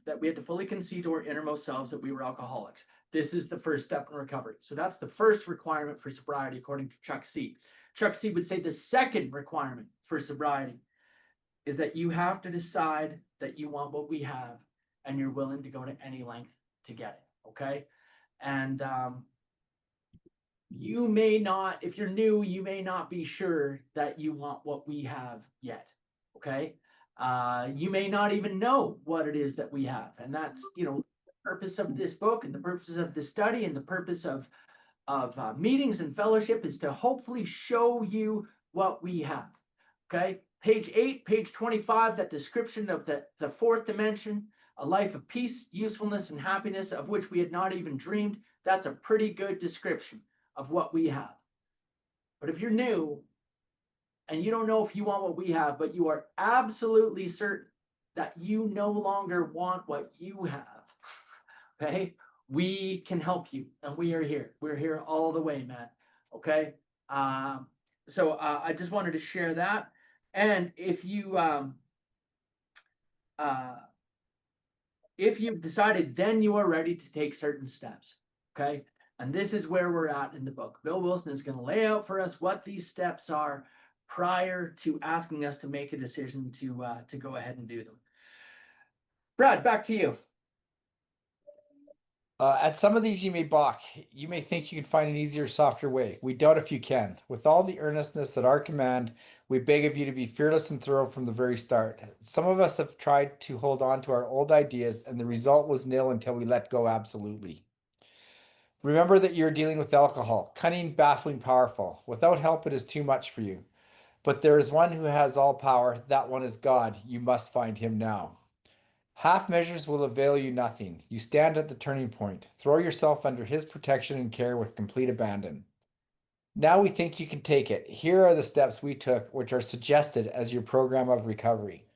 that we had to fully concede to our innermost selves that we were alcoholics. This is the first step in recovery. So that's the first requirement for sobriety, according to Chuck C. Chuck C would say the second requirement for sobriety is that you have to decide that you want what we have and you're willing to go to any length to get it. Okay. And you may not, if you're new, you may not be sure that you want what we have yet. Okay. You may not even know what it is that we have. And that's, the purpose of this book and the purpose of this study and the purpose of meetings and fellowship is to hopefully show you what we have. Okay. Page 8, page 25, that description of the fourth dimension, a life of peace, usefulness, and happiness of which we had not even dreamed. That's a pretty good description of what we have. But if you're new and you don't know if you want what we have, but you are absolutely certain that you no longer want what you have, okay, we can help you, and we are here. We're here all the way, man. Okay. So I just wanted to share that. And if you've decided, then you are ready to take certain steps. Okay. And this is where we're at in the book. Bill Wilson is going to lay out for us what these steps are prior to asking us to make a decision to go ahead and do them. Brad, back to you. At some of these you may balk. You may think you can find an easier, softer way. We doubt if you can. With all the earnestness at our command, we beg of you to be fearless and thorough from the very start. Some of us have tried to hold on to our old ideas, and the result was nil until we let go absolutely. Remember that you're dealing with alcohol, cunning, baffling, powerful. Without help, it is too much for you. But there is one who has all power. That one is God. You must find him now. Half measures will avail you nothing. You stand at the turning point. Throw yourself under his protection and care with complete abandon. Now we think you can take it. Here are the steps we took, which are suggested as your program of recovery.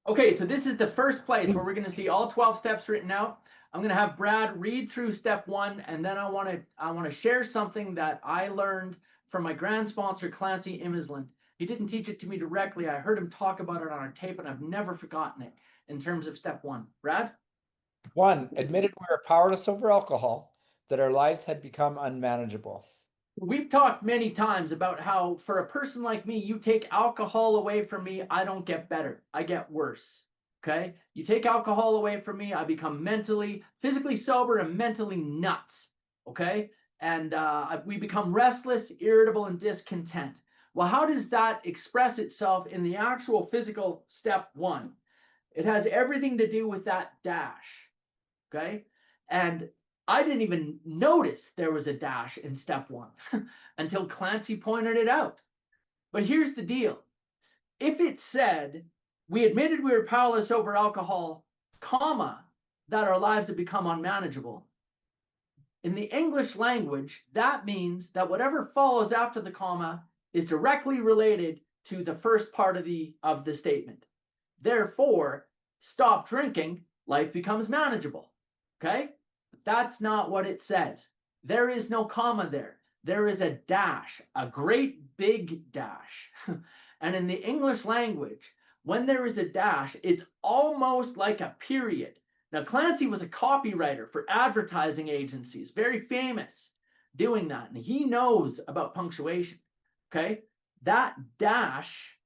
Okay, so this is the first place where we're going to see all 12 steps written out. I'm going to have Brad read through step 1, and then I want to share something that I learned from my grand sponsor, Clancy Immisland. He didn't teach it to me directly. I heard him talk about it on our tape, and I've never forgotten it in terms of step 1. Brad? 1, admitted we are powerless over alcohol, that our lives had become unmanageable. We've talked many times about how for a person like me, you take alcohol away from me, I don't get better. I get worse. Okay? You take alcohol away from me, I become physically sober and mentally nuts. Okay? And we become restless, irritable, and discontent. Well, how does that express itself in the actual physical step 1? It has everything to do with that dash. Okay? And I didn't even notice there was a dash in step 1 until Clancy pointed it out. But here's the deal. If it said, we admitted we were powerless over alcohol, comma, that our lives have become unmanageable, in the English language, that means that whatever follows after the comma is directly related to the first part of the statement. Therefore, stop drinking, life becomes manageable. Okay? That's not what it says. There is no comma there. There is a dash, a great big dash. And in the English language, when there is a dash, it's almost like a period. Now, Clancy was a copywriter for advertising agencies, very famous doing that. And he knows about punctuation. Okay? That dash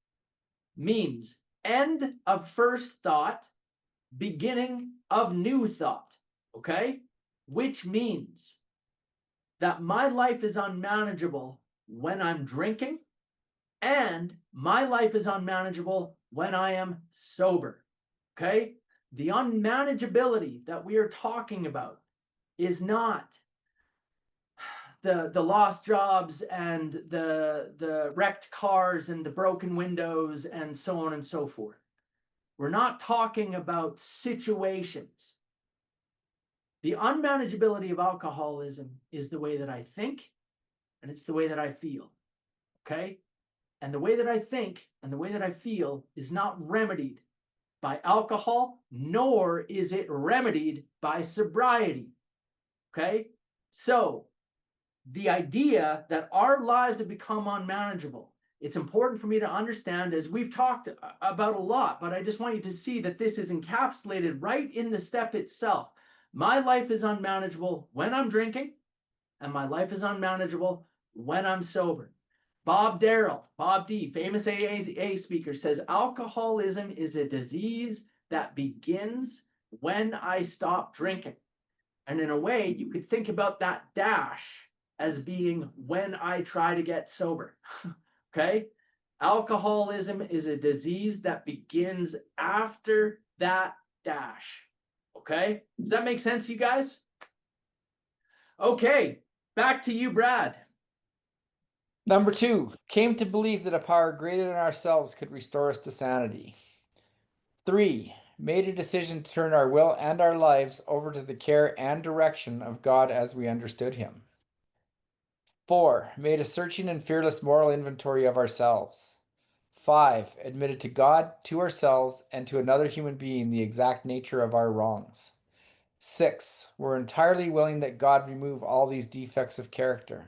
means end of first thought, beginning of new thought. Okay? Which means that my life is unmanageable when I'm drinking, and my life is unmanageable when I am sober. Okay? The unmanageability that we are talking about is not the lost jobs and the wrecked cars and the broken windows and so on and so forth. We're not talking about situations. The unmanageability of alcoholism is the way that I think, and it's the way that I feel. Okay? And the way that I think and the way that I feel is not remedied by alcohol, nor is it remedied by sobriety. Okay? So, the idea that our lives have become unmanageable, it's important for me to understand, as we've talked about a lot, but I just want you to see that this is encapsulated right in the step itself. My life is unmanageable when I'm drinking, and my life is unmanageable when I'm sober. Bob D, famous AA speaker, says alcoholism is a disease that begins when I stop drinking. And in a way, you could think about that dash as being when I try to get sober. Okay? Alcoholism is a disease that begins after that dash. Okay? Does that make sense, you guys? Okay, back to you, Brad. Number 2, came to believe that a power greater than ourselves could restore us to sanity. 3, made a decision to turn our will and our lives over to the care and direction of God as we understood him. 4, made a searching and fearless moral inventory of ourselves. 5, admitted to God, to ourselves, and to another human being the exact nature of our wrongs. 6, were entirely willing that God remove all these defects of character.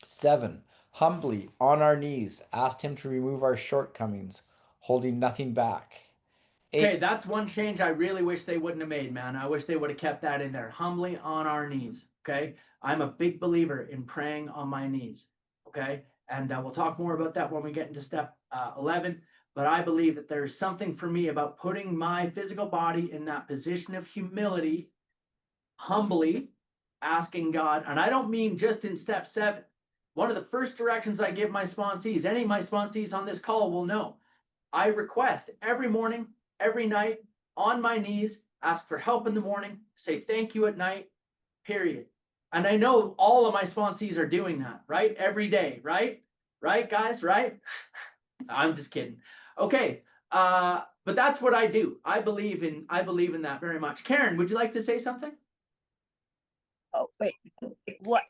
7, humbly, on our knees, asked him to remove our shortcomings, holding nothing back. 8, Okay, that's one change I really wish they wouldn't have made, man. I wish they would have kept that in there. Humbly on our knees. Okay? I'm a big believer in praying on my knees. Okay? And we'll talk more about that when we get into step 11. But I believe that there's something for me about putting my physical body in that position of humility, humbly asking God. And I don't mean just in step 7. One of the first directions I give my sponsees, any of my sponsees on this call will know, I request every morning, every night, on my knees, ask for help in the morning, say thank you at night, period. And I know all of my sponsees are doing that, right? Every day, right? Right, guys, right? I'm just kidding. Okay, but that's what I do. I believe in that very much. Karen, would you like to say something? Oh, wait, what,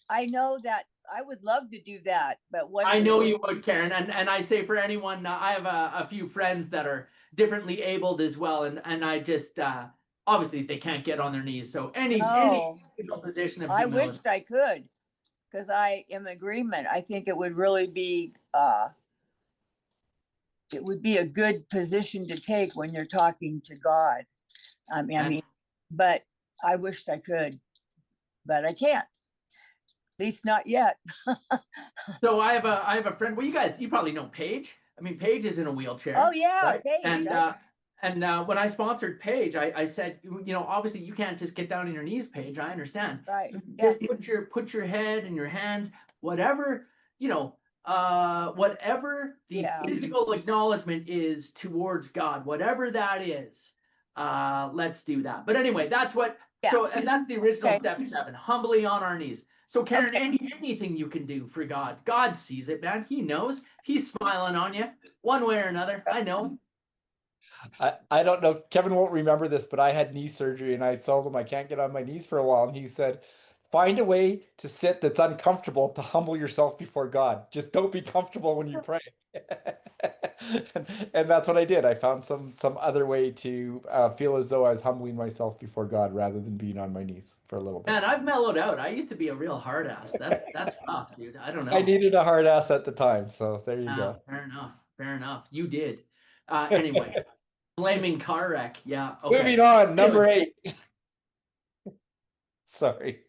I know that I would love to do that, but what? I know you would, Karen. And I say for anyone, I have a few friends that are differently abled as well. And I just, obviously they can't get on their knees. So any No, position of I humility. wished I could, because I am in agreement. I think it would really be, it would be a good position to take when you're talking to God. I mean, but I wished I could, but I can't. At least not yet. So I have a friend. Well, you probably know Paige. I mean, Paige is in a wheelchair. Oh, yeah, right? Paige, And when I sponsored Paige, I said, obviously you can't just get down on your knees, Paige. I understand. right. Just put your head and your hands, whatever, whatever the physical acknowledgement is towards God, whatever that is, let's do that. But anyway, that's what. Yeah. So, and that's the original Okay. step 7, humbly on our knees. So Karen, anything you can do for God, God sees it, man. He knows. He's smiling on you one way or another. I know. I don't know. Kevin won't remember this, but I had knee surgery and I told him I can't get on my knees for a while. And he said, find a way to sit that's uncomfortable to humble yourself before God. Just don't be comfortable when you pray. and that's what I did. I found some other way to feel as though I was humbling myself before God rather than being on my knees for a little bit. Man, I've mellowed out. I used to be a real hard ass. That's rough, dude. I don't know. I needed a hard ass at the time, so there you go. Fair enough. Fair enough. You did. Anyway, blaming car wreck. Yeah. Okay. Moving on, number 8. Sorry.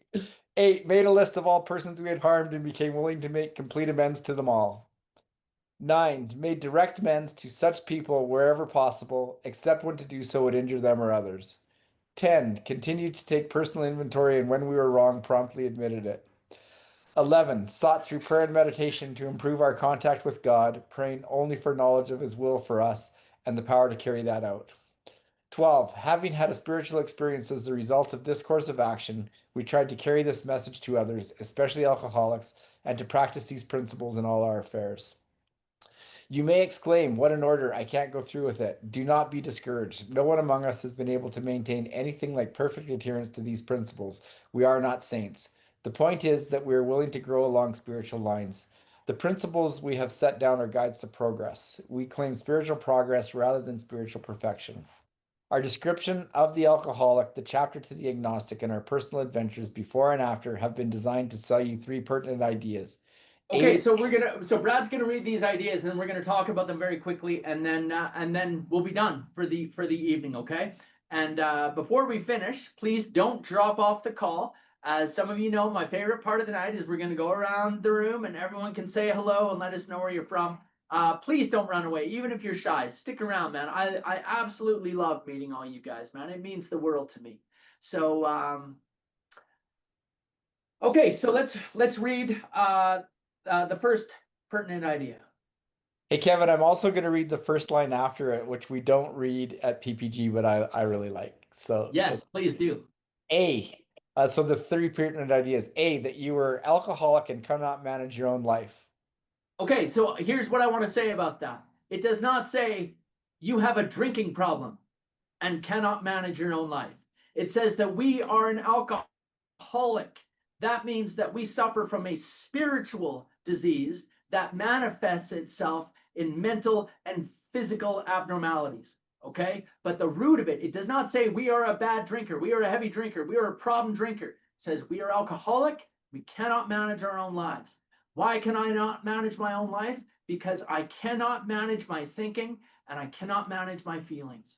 8, made a list of all persons we had harmed and became willing to make complete amends to them all. 9, made direct amends to such people wherever possible, except when to do so would injure them or others. 10, continued to take personal inventory and when we were wrong, promptly admitted it. 11, sought through prayer and meditation to improve our contact with God, praying only for knowledge of His will for us and the power to carry that out. 12, having had a spiritual experience as the result of this course of action, we tried to carry this message to others, especially alcoholics, and to practice these principles in all our affairs. You may exclaim, what an order, I can't go through with it. Do not be discouraged. No one among us has been able to maintain anything like perfect adherence to these principles. We are not saints. The point is that we are willing to grow along spiritual lines. The principles we have set down are guides to progress. We claim spiritual progress rather than spiritual perfection. Our description of the alcoholic, the chapter to the agnostic, and our personal adventures before and after have been designed to sell you 3 pertinent ideas. Okay, so Brad's gonna read these ideas, and then we're gonna talk about them very quickly, and then we'll be done for the evening, okay? And before we finish, please don't drop off the call. As some of you know, my favorite part of the night is we're gonna go around the room, and everyone can say hello and let us know where you're from. Please don't run away, even if you're shy. Stick around, man. I absolutely love meeting all you guys, man. It means the world to me. So okay, so let's read the first pertinent idea. Hey, Kevin, I'm also going to read the first line after it, which we don't read at PPG, but I really like. So yes, please do. A. So the 3 pertinent ideas. A, that you were alcoholic and cannot manage your own life. Okay, so here's what I want to say about that. It does not say you have a drinking problem and cannot manage your own life. It says that we are an alcoholic. That means that we suffer from a spiritual disease that manifests itself in mental and physical abnormalities. Okay, but the root of it does not say we are a bad drinker, we are a heavy drinker, we are a problem drinker. It says we are alcoholic, we cannot manage our own lives. Why can I not manage my own life? Because I cannot manage my thinking and I cannot manage my feelings.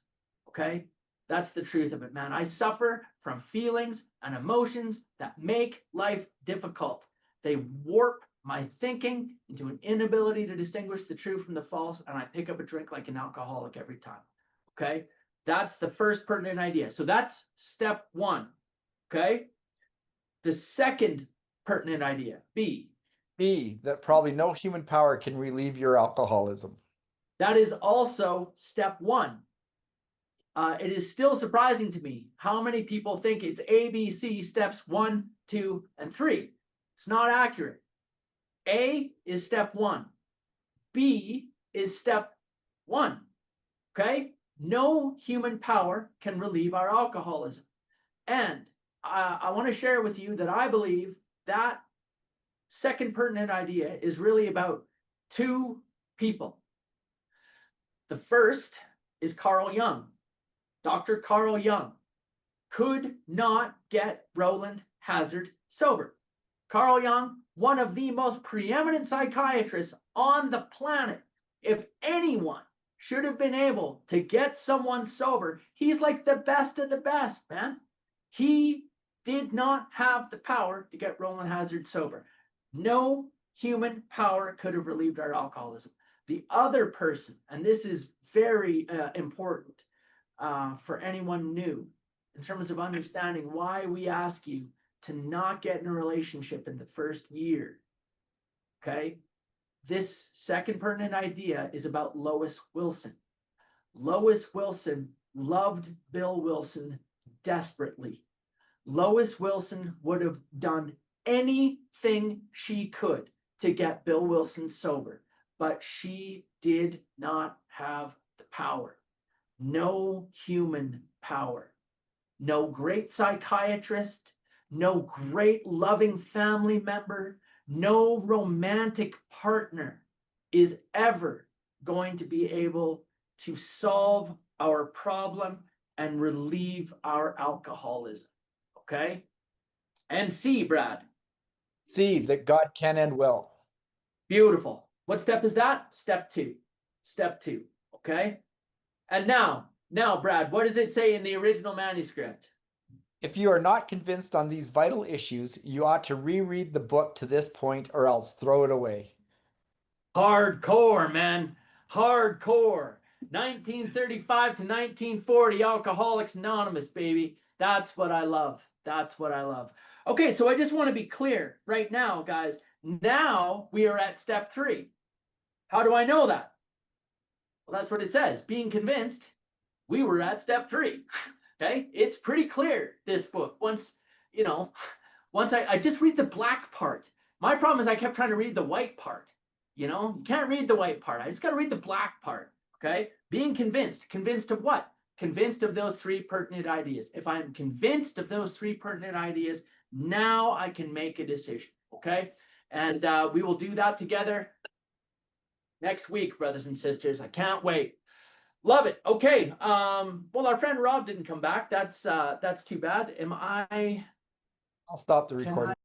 Okay, that's the truth of it, man. I suffer from feelings and emotions that make life difficult. They warp my thinking into an inability to distinguish the true from the false, and I pick up a drink like an alcoholic every time. Okay, that's the first pertinent idea. So that's step 1. Okay, the second pertinent idea, B. B, that probably no human power can relieve your alcoholism. That is also step 1. It is still surprising to me how many people think it's ABC steps 1, 2, and 3. It's not accurate. A is step 1. B is step 1. Okay? No human power can relieve our alcoholism. And I want to share with you that I believe that second pertinent idea is really about 2 people. The first is Carl Jung. Dr. Carl Jung could not get Roland Hazard sober. Carl Jung, one of the most preeminent psychiatrists on the planet. If anyone should have been able to get someone sober, he's like the best of the best, man. He did not have the power to get Roland Hazard sober. No human power could have relieved our alcoholism. The other person, and this is very important for anyone new in terms of understanding why we ask you to not get in a relationship in the first year. Okay? This second pertinent idea is about Lois Wilson. Lois Wilson loved Bill Wilson desperately. Lois Wilson would have done anything she could to get Bill Wilson sober, but she did not have the power. No human power. No great psychiatrist, no great loving family member, no romantic partner is ever going to be able to solve our problem and relieve our alcoholism. Okay? And C, Brad. C, that God can and will. Beautiful. What step is that? Step 2. Step 2. Okay? And now, Brad, what does it say in the original manuscript? If you are not convinced on these vital issues, you ought to reread the book to this point or else throw it away. Hardcore, man. Hardcore. 1935 to 1940, Alcoholics Anonymous, baby. That's what I love. That's what I love. Okay, so I just want to be clear right now, guys. Now we are at step 3. How do I know that? Well, that's what it says. Being convinced, we were at step 3. Okay, it's pretty clear, this book. Once I just read the black part. My problem is I kept trying to read the white part. You can't read the white part. I just got to read the black part. Okay, being convinced. Convinced of what? Convinced of those 3 pertinent ideas. If I'm convinced of those 3 pertinent ideas, now I can make a decision. Okay, and we will do that together next week, brothers and sisters. I can't wait. Love it. Okay. Well, our friend Rob didn't come back. That's too bad. I'll stop the recording.